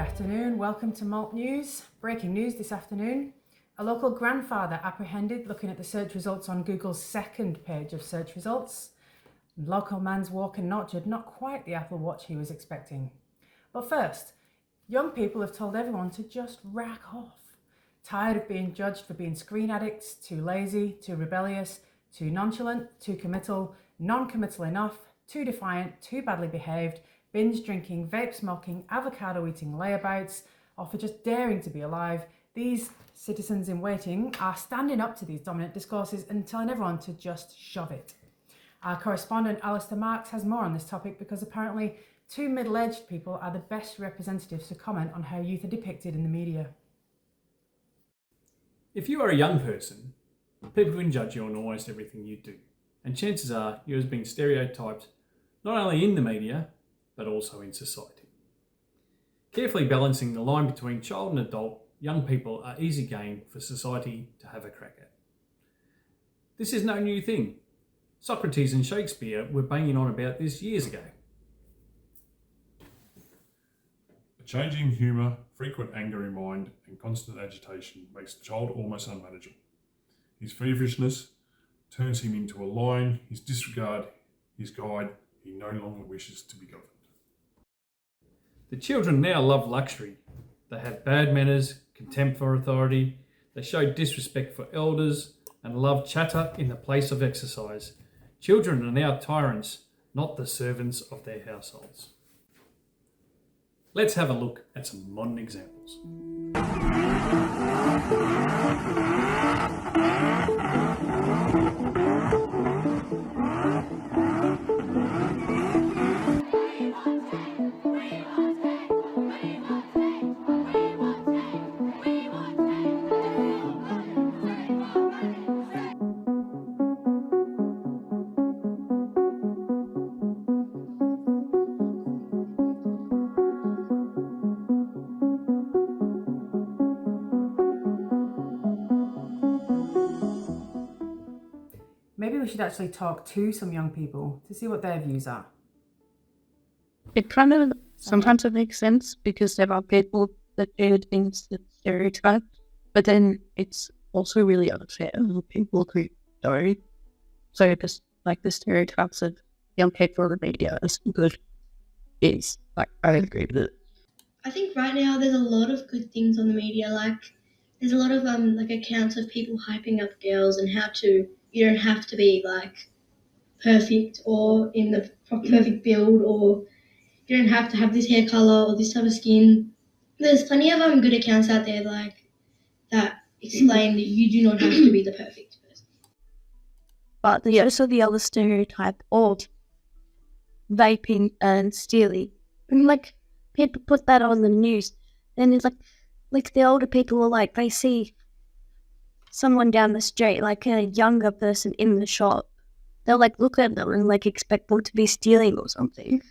afternoon, welcome to MALT News. Breaking news this afternoon. A local grandfather apprehended looking at the search results on Google's second page of search results. Local man's walk and nurtured, not quite the Apple Watch he was expecting. But first, young people have told everyone to just rack off. Tired of being judged for being screen addicts, too lazy, too rebellious, too nonchalant, too committal, non-committal enough, too defiant, too badly behaved, binge drinking, vape smoking, avocado eating layabouts, or for just daring to be alive, these citizens in waiting are standing up to these dominant discourses and telling everyone to just shove it. Our correspondent Alistair Marks has more on this topic because apparently two middle-aged people are the best representatives to comment on how youth are depicted in the media. If you are a young person, people can judge you on almost everything you do, and chances are you have been stereotyped not only in the media, but also in society. Carefully balancing the line between child and adult, young people are easy game for society to have a crack at. This is no new thing. Socrates and Shakespeare were banging on about this years ago. A changing humour, frequent anger in mind, and constant agitation makes the child almost unmanageable. His feverishness turns him into a lion, his disregard, his guide, he no longer wishes to be governed. The children now love luxury. They have bad manners, contempt for authority, they show disrespect for elders, and love chatter in the place of exercise. Children are now tyrants, not the servants of their households. Let's have a look at some modern examples. Maybe we should actually talk to some young people to see what their views are. It kind of sometimes it makes sense because there are people that do things that stereotype, but then it's also really unfair for people who don't. So just like the stereotypes of young people in the media is good. Is like I agree with it. I think right now there's a lot of good things on the media. Like there's a lot of like accounts of people hyping up girls and how to you don't have to be like perfect or in the perfect build or you don't have to have this hair color or this type of skin. There's plenty of good accounts out there like that explain that you do not have to be the perfect person. But there's also the other stereotype of vaping and stealing. And like people put that on the news, and it's like the older people are like they see someone down the street, like a younger person in the shop, they'll like look at them and like expect them to be stealing or something.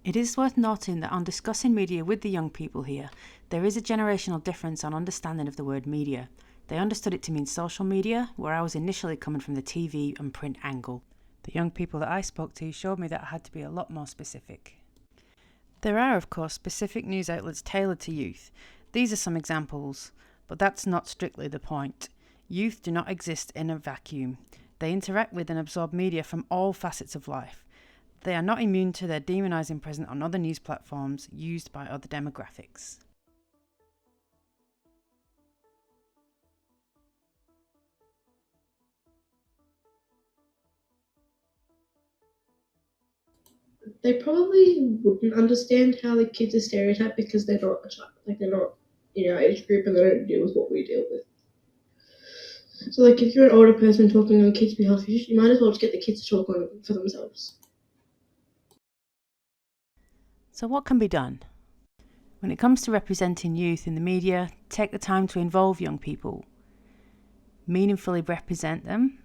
It is worth noting that on discussing media with the young people here, there is a generational difference on understanding of the word media. They understood it to mean social media, where I was initially coming from the TV and print angle. The young people that I spoke to showed me that I had to be a lot more specific. There are, of course, specific news outlets tailored to youth. These are some examples, but that's not strictly the point. Youth do not exist in a vacuum. They interact with and absorb media from all facets of life. They are not immune to their demonising presence on other news platforms used by other demographics. They probably wouldn't understand how the kids are stereotyped because they're not a child. Like they're not in our age group and they don't deal with what we deal with. So like if you're an older person talking on kids' behalf, you might as well just get the kids to talk on for themselves. So what can be done? When it comes to representing youth in the media, take the time to involve young people, meaningfully represent them,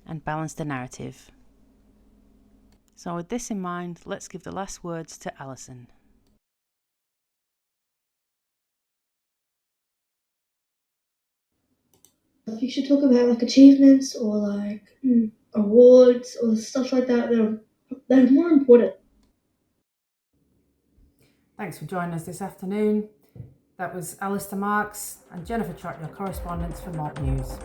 and balance the narrative. So with this in mind, let's give the last words to Alison. You should talk about like achievements or like awards or stuff like that. They're more important. Thanks for joining us this afternoon. That was Alistair Marks and Jennifer Trott, your correspondents for MALT News.